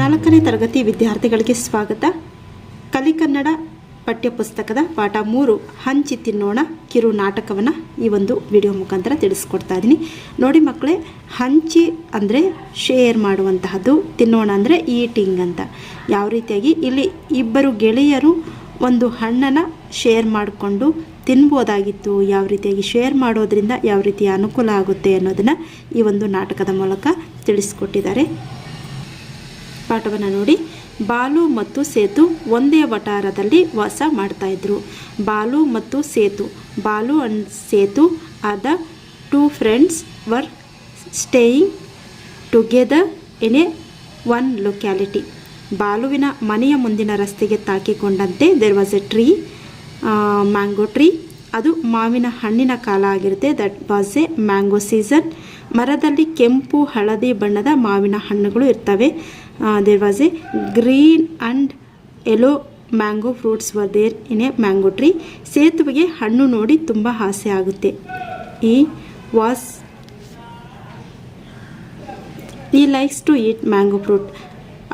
4ನೇ ತರಗತಿ ವಿದ್ಯಾರ್ಥಿಗಳಿಗೆ ಸ್ವಾಗತ. ಕಲಿಕನ್ನಡ ಪಠ್ಯಪುಸ್ತಕದ ಪಾಠ 3 ಹಂಚಿ ತಿನ್ನೋಣ ಕಿರು ನಾಟಕವನ್ನು ಈ ಒಂದು ವಿಡಿಯೋ ಮುಖಾಂತರ ತಿಳಿಸ್ಕೊಡ್ತಾ ಇದ್ದೀನಿ. ನೋಡಿ ಮಕ್ಕಳೇ, ಹಂಚಿ ಅಂದರೆ ಶೇರ್ ಮಾಡುವಂತಹದ್ದು, ತಿನ್ನೋಣ ಅಂದರೆ ಈಟಿಂಗ್ ಅಂತ. ಯಾವ ರೀತಿಯಾಗಿ ಇಲ್ಲಿ ಇಬ್ಬರು ಗೆಳೆಯರು ಒಂದು ಹಣ್ಣನ್ನು ಶೇರ್ ಮಾಡಿಕೊಂಡು ತಿನ್ಬೋದಾಗಿತ್ತು, ಯಾವ ರೀತಿಯಾಗಿ ಶೇರ್ ಮಾಡೋದ್ರಿಂದ ಯಾವ ರೀತಿಯ ಅನುಕೂಲ ಆಗುತ್ತೆ ಅನ್ನೋದನ್ನು ಈ ಒಂದು ನಾಟಕದ ಮೂಲಕ ತಿಳಿಸ್ಕೊಟ್ಟಿದ್ದಾರೆ. ಪಾಠವನ್ನು ನೋಡಿ. ಬಾಲು ಮತ್ತು ಸೇತು ಒಂದೇ ವಟಾರದಲ್ಲಿ ವಾಸ ಮಾಡ್ತಾಯಿದ್ರು. ಬಾಲು ಮತ್ತು Setu, Balu and Setu are the 2 friends were staying together in a one locality. ಬಾಲುವಿನ ಮನೆಯ ಮುಂದಿನ ರಸ್ತೆಗೆ ತಾಕಿಕೊಂಡಂತೆ there was a tree, mango tree. ಅದು ಮಾವಿನ ಹಣ್ಣಿನ ಕಾಲ ಆಗಿರುತ್ತೆ. That was a mango season. ಮರದಲ್ಲಿ ಕೆಂಪು ಹಳದಿ ಬಣ್ಣದ ಮಾವಿನ ಹಣ್ಣುಗಳು ಇರ್ತವೆ. There was a green and yellow mango fruits were there in a mango tree. ಸೇತುವೆಗೆ ಹಣ್ಣು ನೋಡಿ ತುಂಬ ಆಸೆ ಆಗುತ್ತೆ. ಈ likes to eat mango fruit.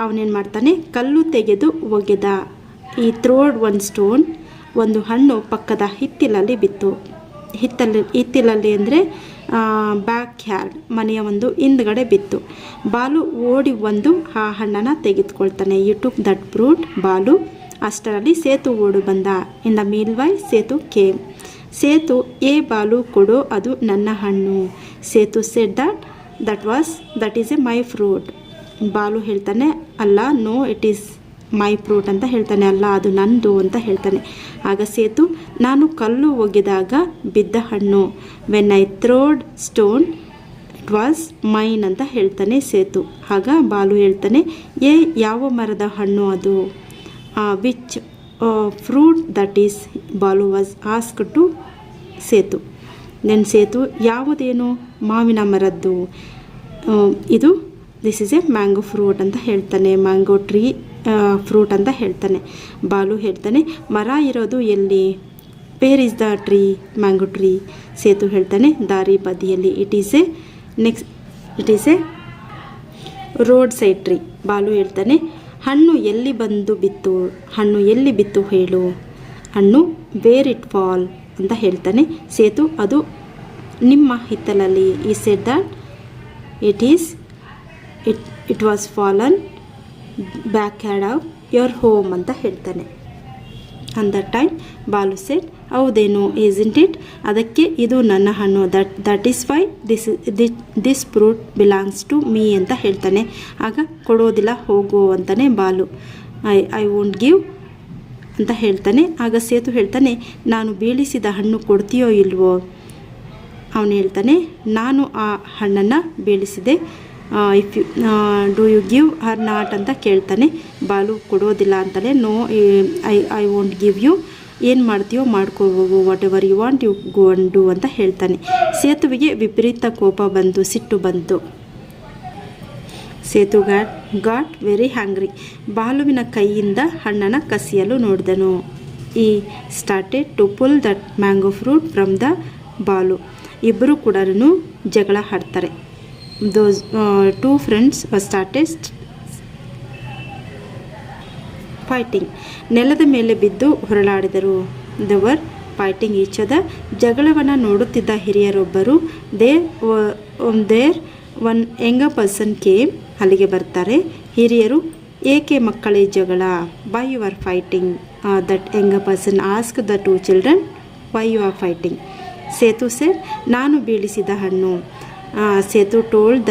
ಅವನೇನು ಮಾಡ್ತಾನೆ, ಕಲ್ಲು ತೆಗೆದು ಒಗೆದ. ಈ ಥ್ರೋಡ್ ಒನ್ ಸ್ಟೋನ್, ಒಂದು ಹಣ್ಣು ಪಕ್ಕದ ಹಿತ್ತಿಲಲ್ಲಿ ಬಿತ್ತು. ಹಿತ್ತಿಲಲ್ಲಿ ಅಂದರೆ ಬ್ಯಾಕ್ ಯಾರ್ಡ್, ಮನೆಯ ಒಂದು ಹಿಂದ್ಗಡೆ ಬಿತ್ತು. ಬಾಲು ಓಡಿ ಒಂದು ಆ ಹಣ್ಣನ್ನು ತೆಗೆದುಕೊಳ್ತಾನೆ. You took that fruit Balu. ಅಷ್ಟರಲ್ಲಿ ಸೇತು ಓಡು ಬಂದ. In the meanwhile Sethu came. Sethu, ಏ ಬಾಲು ಕೊಡು, ಅದು ನನ್ನ ಹಣ್ಣು. Sethu said that is a my fruit. Balu ಹೇಳ್ತಾನೆ, ಅಲ್ಲ, no it is my fruit ಅಂತ ಹೇಳ್ತಾನೆ. ಅಲ್ಲ, ಅದು ನಂದು ಅಂತ ಹೇಳ್ತಾನೆ. ಆಗ ಸೇತು, ನಾನು ಕಲ್ಲು ಒಗೆದಾಗ ಬಿದ್ದ ಹಣ್ಣು. When I throwed stone it was mine ಅಂತ ಹೇಳ್ತಾನೆ ಸೇತು. ಆಗ ಬಾಲು ಹೇಳ್ತಾನೆ, ಏ ಯಾವ ಮರದ ಹಣ್ಣು ಅದು? Which fruit that is Balu was ask to Sethu. Then Sethu, ಯಾವುದೇನು? ಮಾವಿನ ಮರದ್ದು. ಇದು this is a mango fruit ಅಂತ ಹೇಳ್ತಾನೆ. ಮ್ಯಾಂಗೋ ಟ್ರೀ ಫ್ರೂಟ್ ಅಂತ ಹೇಳ್ತಾನೆ. ಬಾಲು ಹೇಳ್ತಾನೆ, ಮರ ಇರೋದು ಎಲ್ಲಿ? Where is the tree? Mango tree. Setu ಹೇಳ್ತಾನೆ, ದಾರಿ ಬದಿಯಲ್ಲಿ. It is a road side tree. Balu ಹೇಳ್ತಾನೆ, ಹಣ್ಣು ಎಲ್ಲಿ ಬಂದು ಬಿತ್ತು? ಹಣ್ಣು ಎಲ್ಲಿ ಬಿತ್ತು ಹೇಳು? ಹಣ್ಣು ವೇರ್ ಇಟ್ ಫಾಲ್ ಅಂತ ಹೇಳ್ತಾನೆ. ಸೇತು, ಅದು ನಿಮ್ಮ ಹಿತ್ತಲಲ್ಲಿ. He said that it was fallen back yard of your home ಅಂತ ಹೇಳ್ತಾನೆ. On that time Balu said, ಹೌದೇನು? Isn't it? ಅದಕ್ಕೆ ಇದು ನನ್ನ ಹಣ್ಣು. That is why this fruit belongs to me ಅಂತ ಹೇಳ್ತಾನೆ. ಆಗ ಕೊಡೋದಿಲ್ಲ, ಹೋಗು ಅಂತಾನೆ ಬಾಲು. ಐ ವೋಂಟ್ ಗಿವ್ ಅಂತ ಹೇಳ್ತಾನೆ. ಆಗ ಸೇತು ಹೇಳ್ತಾನೆ, ನಾನು ಬೀಳಿಸಿದ ಹಣ್ಣು ಕೊಡ್ತೀಯೋ ಇಲ್ವೋ? ಅವನು ಹೇಳ್ತಾನೆ, ನಾನು ಆ ಹಣ್ಣನ್ನು ಬೀಳಿಸಿದೆ. If you do you give or not ಅಂತ ಕೇಳ್ತಾನೆ. ಬಾಲು ಕೊಡೋದಿಲ್ಲ ಅಂತಾನೆ. No, I won't give you. ಏನು ಮಾಡ್ತೀಯೋ ಮಾಡ್ಕೋಬೋದು, whatever you want you go and do ಅಂತ ಹೇಳ್ತಾನೆ. ಸೇತುವಿಗೆ ವಿಪರೀತ ಕೋಪ ಬಂತು, ಸಿಟ್ಟು ಬಂತು. ಸೇತು ಗಾಟ್ ವೆರಿ ಹ್ಯಾಂಗ್ರಿ. ಬಾಲುವಿನ ಕೈಯಿಂದ ಹಣ್ಣನ್ನು ಕಸಿಯಲು ನೋಡಿದನು. He started to pull that mango fruit from the Balu. ಇಬ್ಬರು ಕೂಡ ಜಗಳ ಆಡ್ತಾರೆ. Those 2 friends were started fighting. ನೆಲದ ಮೇಲೆ ಬಿದ್ದು ಹೊರಳಾಡಿದರು. They were fighting each other. ಜಗಳವನ್ನು ನೋಡುತ್ತಿದ್ದ ಹಿರಿಯರೊಬ್ಬರು there one younger person came. ಅಲ್ಲಿಗೆ ಬರ್ತಾರೆ ಹಿರಿಯರು. ಏಕೆ ಮಕ್ಕಳೇ ಜಗಳ? Why you are fighting? That younger person ask the 2 children, why you are fighting? Sethu said, ನಾನು ಬೀಳಿಸಿದ ಹಣ್ಣು. Sethu told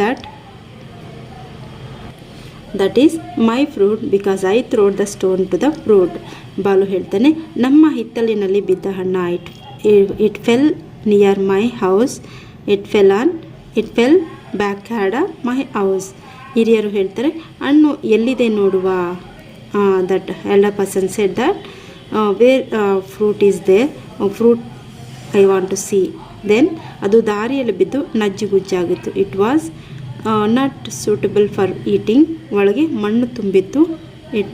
that is my fruit because I throwed the stone to the fruit. Balu ಹೇಳ್ತಾನೆ, ನಮ್ಮ ಹಿತ್ತಲಿನಲ್ಲಿ ಬಿದ್ದ ಹಣ್ಣು. It fell near my house. It fell back yard of my house. ಹಿರಿಯರು ಹೇಳ್ತಾರೆ, ಹಣ್ಣು ಎಲ್ಲಿದೆ ನೋಡುವ. That elder person said that where fruit is there, fruit I want to see. Then ಅದು ದಾರಿಯಲ್ಲಿ ಬಿದ್ದು ನಜ್ಜುಗುಜ್ಜಾಗಿತ್ತು. It was not suitable for eating. ಒಳಗೆ ಮಣ್ಣು ತುಂಬಿತ್ತು. It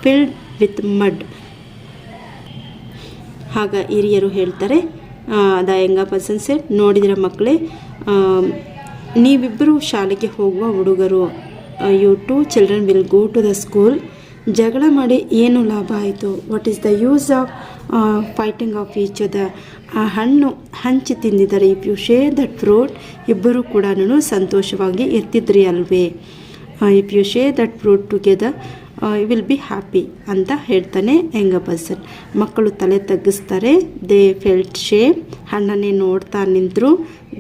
filled with mud. ಆಗ ಹಿರಿಯರು ಹೇಳ್ತಾರೆ, ದ ಯಂಗರ್ ಪರ್ಸನ್ ಸೆಡ್, ನೋಡಿದಿರ ಮಕ್ಕಳೇ, ನೀವಿಬ್ಬರು ಶಾಲೆಗೆ ಹೋಗುವ ಹುಡುಗರು. You two children will go to the school. ಜಗಳ ಮಾಡಿ ಏನು ಲಾಭ ಆಯಿತು? What is the use of fighting of each other? ಆ ಹಣ್ಣು ಹಂಚಿ ತಿಂದಿದ್ದಾರೆ. If you share that fruit, ಇಬ್ಬರು ಕೂಡ ಸಂತೋಷವಾಗಿ ಇರ್ತಿದ್ರಿ ಅಲ್ವೇ. If you share that fruit together you will be happy ಅಂತ ಹೇಳ್ತಾನೆ ಯಂಗರ್ ಪರ್ಸನ್. ಮಕ್ಕಳು ತಲೆ ತಗ್ಗಿಸ್ತಾರೆ. They felt shame. ಹಣ್ಣನ್ನೇ ನೋಡ್ತಾ ನಿಂತರು.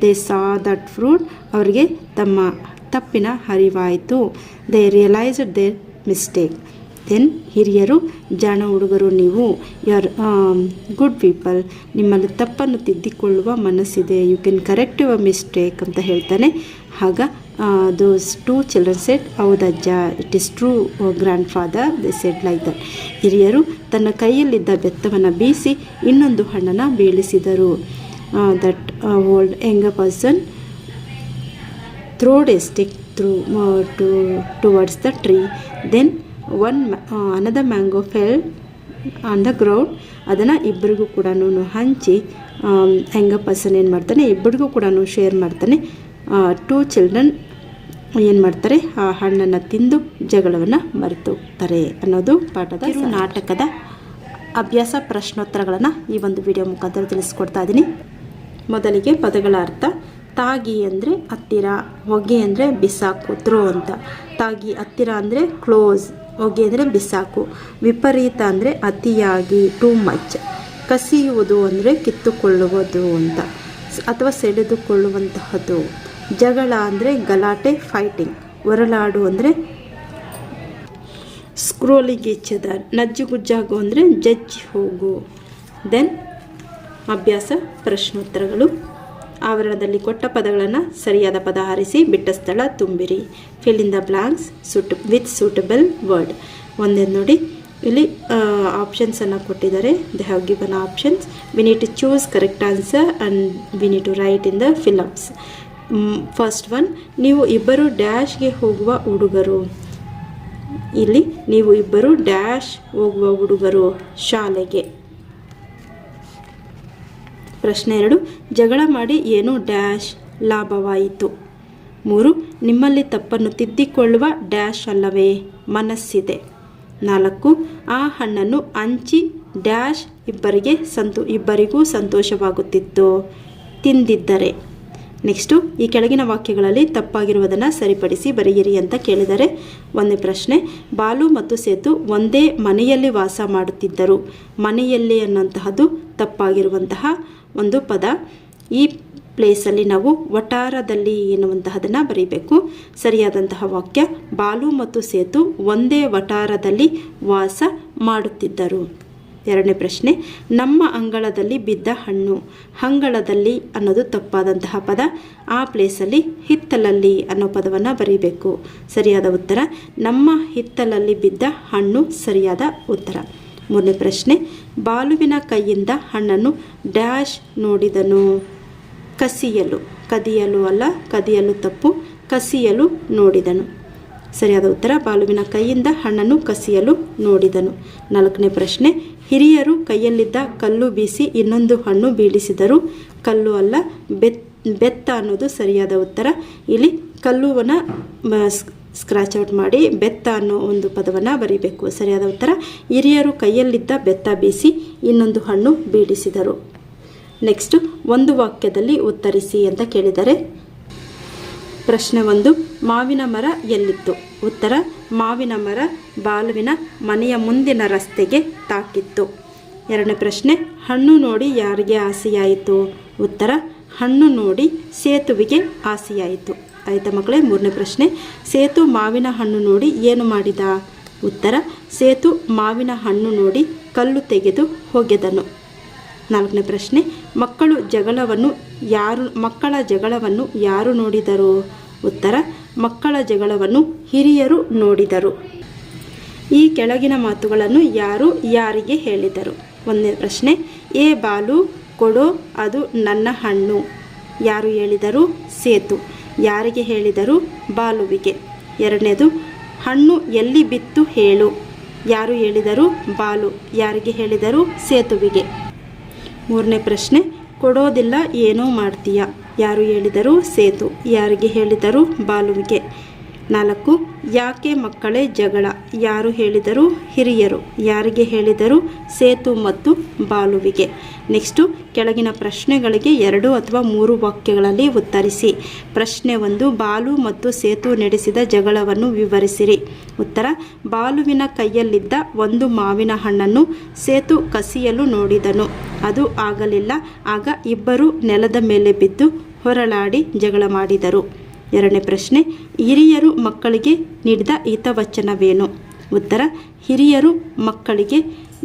They saw that fruit. ಅವರಿಗೆ ತಮ್ಮ ತಪ್ಪಿನ ಅರಿವಾಯಿತು. They realised their mistake. Then ಹಿರಿಯರು, ಜಾಣ ಹುಡುಗರು ನೀವು, ಯು ಆರ್ ಗುಡ್ ಪೀಪಲ್, ನಿಮ್ಮಲ್ಲಿ ತಪ್ಪನ್ನು ತಿದ್ದಿಕೊಳ್ಳುವ ಮನಸ್ಸಿದೆ, you can correct your mistake ಅಂತ ಹೇಳ್ತಾನೆ. ಆಗ ದೋಸ್ ಟೂ ಚಿಲ್ಡ್ರನ್ ಸೆಡ್, ಹೌದಜ್ಜ, it is true grandfather, they said like that. ಹಿರಿಯರು ತನ್ನ ಕೈಯಲ್ಲಿದ್ದ ಬೆತ್ತವನ್ನು ಬೀಸಿ ಇನ್ನೊಂದು ಹಣ್ಣನ್ನು ಬೀಳಿಸಿದರು. That old younger person throwed a stick towards the tree. Then another mango fell on the ground. ಅದನ್ನು ಇಬ್ಬರಿಗೂ ಕೂಡ ಹಂಚಿ ಯಂಗರ್ ಪರ್ಸನ್ ಏನು ಮಾಡ್ತಾನೆ, ಇಬ್ಬರಿಗೂ ಕೂಡ ಶೇರ್ ಮಾಡ್ತಾನೆ. ಟೂ ಚಿಲ್ಡ್ರನ್ ಏನು ಮಾಡ್ತಾರೆ, ಆ ಹಣ್ಣನ್ನು ತಿಂದು ಜಗಳವನ್ನು ಮರೆತು ಹೋಗ್ತಾರೆ ಅನ್ನೋದು ಪಾಠದ ನಾಟಕದ ಅಭ್ಯಾಸ ಪ್ರಶ್ನೋತ್ತರಗಳನ್ನು ಈ ಒಂದು ವಿಡಿಯೋ ಮುಖಾಂತರ ತಿಳಿಸ್ಕೊಡ್ತಾ ಇದ್ದೀನಿ. ಮೊದಲಿಗೆ ಪದಗಳ ಅರ್ಥ. ತಾಗಿ ಅಂದರೆ ಹತ್ತಿರ, ಹೊಗೆ ಅಂದರೆ ಬಿಸಾಕು, ಥ್ರೋ ಅಂತ. ತಾಗಿ ಹತ್ತಿರ ಅಂದರೆ ಕ್ಲೋಸ್, ಹೊಗೆ ಅಂದರೆ ಬಿಸಾಕು. ವಿಪರೀತ ಅಂದರೆ ಅತಿಯಾಗಿ, ಟೂ ಮಚ್. ಕಸಿಯುವುದು ಅಂದರೆ ಕಿತ್ತುಕೊಳ್ಳುವುದು ಅಂತ ಅಥವಾ ಸೆಳೆದುಕೊಳ್ಳುವಂತಹದ್ದು. ಜಗಳ ಅಂದರೆ ಗಲಾಟೆ, ಫೈಟಿಂಗ್. ಹೊರಲಾಡು ಅಂದರೆ ಸ್ಕ್ರೋಲಿಂಗ್ ಈಚ್ ಅದರ್. ನಜ್ಜುಗುಜ್ಜಾಗು ಅಂದರೆ ಜಜ್ಜಿ ಹೋಗು. ದೆನ್ ಅಭ್ಯಾಸ ಪ್ರಶ್ನೋತ್ತರಗಳು. ಆವರಣದಲ್ಲಿ ಕೊಟ್ಟ ಪದಗಳನ್ನು ಸರಿಯಾದ ಪದ ಆರಿಸಿ ಬಿಟ್ಟ ಸ್ಥಳ ತುಂಬಿರಿ. Fill in the blanks with suitable word. ಒಂದೇನು ನೋಡಿ, ಇಲ್ಲಿ ಆಪ್ಷನ್ಸನ್ನು ಕೊಟ್ಟಿದ್ದಾರೆ. They have given options. We need to choose correct answer and we need to write in the fill ups. First one, ನೀವು ಇಬ್ಬರು ಡ್ಯಾಶ್ಗೆ ಹೋಗುವ ಹುಡುಗರು. ಇಲ್ಲಿ ನೀವು ಇಬ್ಬರು ಡ್ಯಾಶ್ ಹೋಗುವ ಹುಡುಗರು ಶಾಲೆಗೆ. ಪ್ರಶ್ನೆ 2, ಜಗಳ ಮಾಡಿ ಏನು ಡ್ಯಾಶ್ ಲಾಭವಾಯಿತು. 3, ನಿಮ್ಮಲ್ಲಿ ತಪ್ಪನ್ನು ತಿದ್ದಿಕೊಳ್ಳುವ ಡ್ಯಾಶ್ ಅಲ್ಲವೇ ಮನಸ್ಸಿದೆ. 4, ಆ ಹಣ್ಣನ್ನು ಹಂಚಿ ಡ್ಯಾಶ್ ಇಬ್ಬರಿಗೂ ಸಂತೋಷವಾಗುತ್ತಿತ್ತು ತಿಂದಿದ್ದರೆ. ನೆಕ್ಸ್ಟು, ಈ ಕೆಳಗಿನ ವಾಕ್ಯಗಳಲ್ಲಿ ತಪ್ಪಾಗಿರುವುದನ್ನು ಸರಿಪಡಿಸಿ ಬರೆಯಿರಿ ಅಂತ ಕೇಳಿದರೆ. ಒಂದೇ ಪ್ರಶ್ನೆ, ಬಾಲು ಮತ್ತು ಸೇತು ಒಂದೇ ಮನೆಯಲ್ಲಿ ವಾಸ ಮಾಡುತ್ತಿದ್ದರು. ಮನೆಯಲ್ಲಿ ಅನ್ನುವಂತಹದ್ದು ತಪ್ಪಾಗಿರುವಂತಹ ಒಂದು ಪದ. ಈ ಪ್ಲೇಸಲ್ಲಿ ನಾವು ವಟಾರದಲ್ಲಿ ಎನ್ನುವಂತಹದನ್ನು ಬರೀಬೇಕು. ಸರಿಯಾದಂತಹ ವಾಕ್ಯ, ಬಾಲು ಮತ್ತು ಸೇತು ಒಂದೇ ವಟಾರದಲ್ಲಿ ವಾಸ ಮಾಡುತ್ತಿದ್ದರು. ಎರಡನೇ ಪ್ರಶ್ನೆ, ನಮ್ಮ ಅಂಗಳದಲ್ಲಿ ಬಿದ್ದ ಹಣ್ಣು. ಅಂಗಳದಲ್ಲಿ ಅನ್ನೋದು ತಪ್ಪಾದಂತಹ ಪದ. ಆ ಪ್ಲೇಸಲ್ಲಿ ಹಿತ್ತಲಲ್ಲಿ ಅನ್ನೋ ಪದವನ್ನು ಬರೀಬೇಕು. ಸರಿಯಾದ ಉತ್ತರ ನಮ್ಮ ಹಿತ್ತಲಲ್ಲಿ ಬಿದ್ದ ಹಣ್ಣು ಸರಿಯಾದ ಉತ್ತರ. ಮೂರನೇ ಪ್ರಶ್ನೆ, ಬಾಲುವಿನ ಕೈಯಿಂದ ಹಣ್ಣನ್ನು ಡ್ಯಾಶ್ ನೋಡಿದನು. ಕಸಿಯಲು, ಕದಿಯಲು ಅಲ್ಲ, ಕದಿಯಲು ತಪ್ಪು, ಕಸಿಯಲು ನೋಡಿದನು. ಸರಿಯಾದ ಉತ್ತರ ಬಾಲುವಿನ ಕೈಯಿಂದ ಹಣ್ಣನ್ನು ಕಸಿಯಲು ನೋಡಿದನು. ನಾಲ್ಕನೇ ಪ್ರಶ್ನೆ, ಹಿರಿಯರು ಕೈಯಲ್ಲಿದ್ದ ಕಲ್ಲು ಬೀಸಿ ಇನ್ನೊಂದು ಹಣ್ಣು ಬೀಳಿಸಿದರು. ಕಲ್ಲು ಅಲ್ಲ, ಬೆತ್ತ ಅನ್ನೋದು ಸರಿಯಾದ ಉತ್ತರ. ಇಲ್ಲಿ ಕಲ್ಲುವನ್ನು ಸ್ಕ್ರಾಚ್ ಔಟ್ ಮಾಡಿ ಬೆತ್ತ ಅನ್ನೋ ಒಂದು ಪದವನ್ನು ಬರೀಬೇಕು. ಸರಿಯಾದ ಉತ್ತರ, ಹಿರಿಯರು ಕೈಯಲ್ಲಿದ್ದ ಬೆತ್ತ ಬೀಸಿ ಇನ್ನೊಂದು ಹಣ್ಣು ಬೀಳಿಸಿದರು. ನೆಕ್ಸ್ಟು, ಒಂದು ವಾಕ್ಯದಲ್ಲಿ ಉತ್ತರಿಸಿ ಅಂತ ಕೇಳಿದರೆ. ಪ್ರಶ್ನೆ 1, ಮಾವಿನ ಮರ ಎಲ್ಲಿತ್ತು. ಉತ್ತರ, ಮಾವಿನ ಮರ ಬಾಲುವಿನ ಮನೆಯ ಮುಂದಿನ ರಸ್ತೆಗೆ ತಾಕಿತ್ತು. ಎರಡನೇ ಪ್ರಶ್ನೆ, ಹಣ್ಣು ನೋಡಿ ಯಾರಿಗೆ ಆಸೆಯಾಯಿತು. ಉತ್ತರ, ಹಣ್ಣು ನೋಡಿ ಸೇತುವಿಗೆ ಆಸೆಯಾಯಿತು. ಆಯಿತಾ ಮಕ್ಕಳೇ. ಮೂರನೇ ಪ್ರಶ್ನೆ, ಸೇತು ಮಾವಿನ ಹಣ್ಣು ನೋಡಿ ಏನು ಮಾಡಿದ. ಉತ್ತರ, ಸೇತು ಮಾವಿನ ಹಣ್ಣು ನೋಡಿ ಕಲ್ಲು ತೆಗೆದು ಹೊಗೆದನು. ನಾಲ್ಕನೇ ಪ್ರಶ್ನೆ, ಮಕ್ಕಳ ಜಗಳವನ್ನು ಯಾರು ನೋಡಿದರು. ಉತ್ತರ, ಮಕ್ಕಳ ಜಗಳವನ್ನು ಹಿರಿಯರು ನೋಡಿದರು. ಈ ಕೆಳಗಿನ ಮಾತುಗಳನ್ನು ಯಾರು ಯಾರಿಗೆ ಹೇಳಿದರು. ಒಂದನೇ ಪ್ರಶ್ನೆ, ಏ ಬಾಲು ಕೊಡೋ, ಅದು ನನ್ನ ಹಣ್ಣು. ಯಾರು ಹೇಳಿದರು. ಸೇತು. ಯಾರಿಗೆ ಹೇಳಿದರು. ಬಾಲುವಿಗೆ. ಎರಡನೇದು, ಹಣ್ಣು ಎಲ್ಲಿ ಬಿತ್ತು ಹೇಳು. ಯಾರು ಹೇಳಿದರು. ಬಾಲು. ಯಾರಿಗೆ ಹೇಳಿದರು. ಸೇತುವಿಗೆ. ಮೂರನೇ ಪ್ರಶ್ನೆ, ಕೊಡೋದಿಲ್ಲ ಏನೋ ಮಾಡ್ತೀಯ. ಯಾರು ಹೇಳಿದರು. ಸೇತು. ಯಾರಿಗೆ ಹೇಳಿದರು. ಬಾಲುವಿಗೆ. 4 ಯಾಕೆ ಮಕ್ಕಳೇ ಜಗಳ, ಯಾರು ಹೇಳಿದರು? ಹಿರಿಯರು. ಯಾರಿಗೆ ಹೇಳಿದರು? ಸೇತು ಮತ್ತು ಬಾಲುವಿಗೆ. ನೆಕ್ಸ್ಟು ಕೆಳಗಿನ ಪ್ರಶ್ನೆಗಳಿಗೆ 2 ಅಥವಾ 3 ವಾಕ್ಯಗಳಲ್ಲಿ ಉತ್ತರಿಸಿ. ಪ್ರಶ್ನೆ 1, ಬಾಲು ಮತ್ತು ಸೇತು ನಡೆಸಿದ ಜಗಳವನ್ನು ವಿವರಿಸಿರಿ. ಉತ್ತರ: ಬಾಲುವಿನ ಕೈಯಲ್ಲಿದ್ದ ಒಂದು ಮಾವಿನ ಹಣ್ಣನ್ನು ಸೇತು ಕಸಿಯಲು ನೋಡಿದನು. ಅದು ಆಗಲಿಲ್ಲ. ಆಗ ಇಬ್ಬರು ನೆಲದ ಮೇಲೆ ಬಿದ್ದು ಹೊರಳಾಡಿ ಜಗಳ ಮಾಡಿದರು. 2ನೇ ಪ್ರಶ್ನೆ, ಹಿರಿಯರು ಮಕ್ಕಳಿಗೆ ನೀಡಿದ ಹಿತವಚನವೇನು? ಉತ್ತರ: ಹಿರಿಯರು ಮಕ್ಕಳಿಗೆ,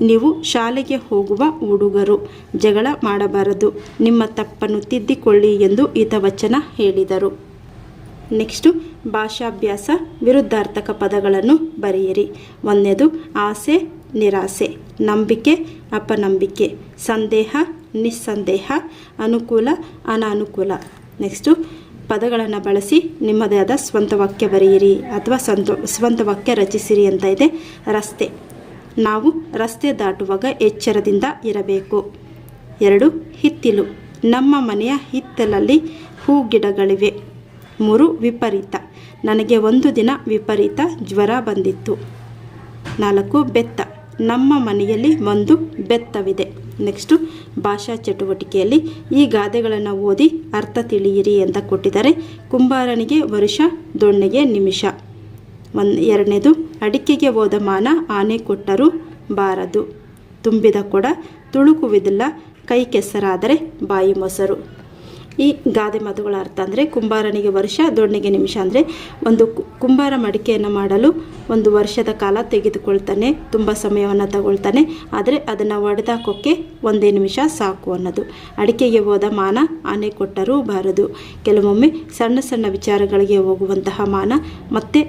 ನೀವು ಶಾಲೆಗೆ ಹೋಗುವ ಹುಡುಗರು, ಜಗಳ ಮಾಡಬಾರದು, ನಿಮ್ಮ ತಪ್ಪನ್ನು ತಿದ್ದಿಕೊಳ್ಳಿ ಎಂದು ಹಿತವಚನ ಹೇಳಿದರು. ನೆಕ್ಸ್ಟು ಭಾಷಾಭ್ಯಾಸ. ವಿರುದ್ಧಾರ್ಥಕ ಪದಗಳನ್ನು ಬರೆಯಿರಿ. 1ನೇದು ಆಸೆ ನಿರಾಸೆ, ನಂಬಿಕೆ ಅಪನಂಬಿಕೆ, ಸಂದೇಹ ನಿಸ್ಸಂದೇಹ, ಅನುಕೂಲ ಅನಾನುಕೂಲ. ನೆಕ್ಸ್ಟು ಪದಗಳನ್ನು ಬಳಸಿ ನಿಮ್ಮದೇ ಆದ ಸ್ವಂತ ವಾಕ್ಯ ಬರೆಯಿರಿ ಅಥವಾ ಸ್ವಂತ ವಾಕ್ಯ ರಚಿಸಿರಿ ಅಂತ ಇದೆ. ರಸ್ತೆ, ನಾವು ರಸ್ತೆ ದಾಟುವಾಗ ಎಚ್ಚರದಿಂದ ಇರಬೇಕು. 2 ಹಿತ್ತಿಲು, ನಮ್ಮ ಮನೆಯ ಹಿತ್ತಲಲ್ಲಿ ಹೂಗಿಡಗಳಿವೆ. 3 ವಿಪರೀತ, ನನಗೆ ಒಂದು ದಿನ ವಿಪರೀತ ಜ್ವರ ಬಂದಿತ್ತು. 4 ಬೆತ್ತ, ನಮ್ಮ ಮನೆಯಲ್ಲಿ ಒಂದು ಬೆತ್ತವಿದೆ. ನೆಕ್ಸ್ಟು ಭಾಷಾ ಚಟುವಟಿಕೆಯಲ್ಲಿ ಈ ಗಾದೆಗಳನ್ನು ಓದಿ ಅರ್ಥ ತಿಳಿಯಿರಿ ಅಂತ ಕೊಟ್ಟಿದ್ದಾರೆ. ಕುಂಬಾರನಿಗೆ ವರುಷ, ದೊಣ್ಣೆಗೆ ನಿಮಿಷ. 2ನೇದು ಅಡಿಕೆಗೆ ಹೋದ ಮಾನ ಆನೆ ಕೊಟ್ಟರೂ ಬಾರದು. ತುಂಬಿದ ಕೊಡ ತುಳುಕುವುದಿಲ್ಲ, ಕೈ ಕೆಸರಾದರೆ ಬಾಯಿ ಮೊಸರು. ಈ ಗಾದೆ ಮಾತುಗಳ ಅರ್ಥ ಅಂದರೆ ಕುಂಬಾರನಿಗೆ ವರ್ಷ, ದೊಣ್ಣೆಗೆ ನಿಮಿಷ ಅಂದರೆ ಒಂದು ಕುಂಬಾರ ಮಡಿಕೆಯನ್ನು ಮಾಡಲು 1 ವರ್ಷದ ಕಾಲ ತೆಗೆದುಕೊಳ್ತಾನೆ, ತುಂಬ ಸಮಯವನ್ನು ತಗೊಳ್ತಾನೆ. ಆದರೆ ಅದನ್ನು ಒಡೆದಾಕೋಕ್ಕೆ 1 ನಿಮಿಷ ಸಾಕು ಅನ್ನೋದು. ಅಡಿಕೆಗೆ ಹೋದ ಮಾನ ಆನೆ ಕೊಟ್ಟರೂ ಬಾರದು. ಕೆಲವೊಮ್ಮೆ ಸಣ್ಣ ಸಣ್ಣ ವಿಚಾರಗಳಿಗೆ ಹೋಗುವಂತಹ ಮಾನ ಮತ್ತೆ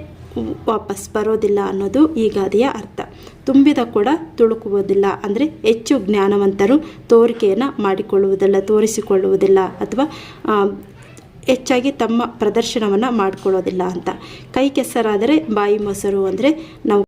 ವಾಪಸ್ ಬರೋದಿಲ್ಲ ಅನ್ನೋದು ಈ ಗಾದೆಯ ಅರ್ಥ. ತುಂಬಿದ ಕೊಡ ತುಳುಕುವುದಿಲ್ಲ ಅಂದರೆ ಹೆಚ್ಚು ಜ್ಞಾನವಂತರು ತೋರಿಕೆಯನ್ನು ತೋರಿಸಿಕೊಳ್ಳುವುದಿಲ್ಲ ಅಥವಾ ಹೆಚ್ಚಾಗಿ ತಮ್ಮ ಪ್ರದರ್ಶನವನ್ನು ಮಾಡಿಕೊಳ್ಳೋದಿಲ್ಲ ಅಂತ. ಕೈ ಕೆಸರಾದರೆ ಬಾಯಿ ಮೊಸರು ಅಂದರೆ ನಾವು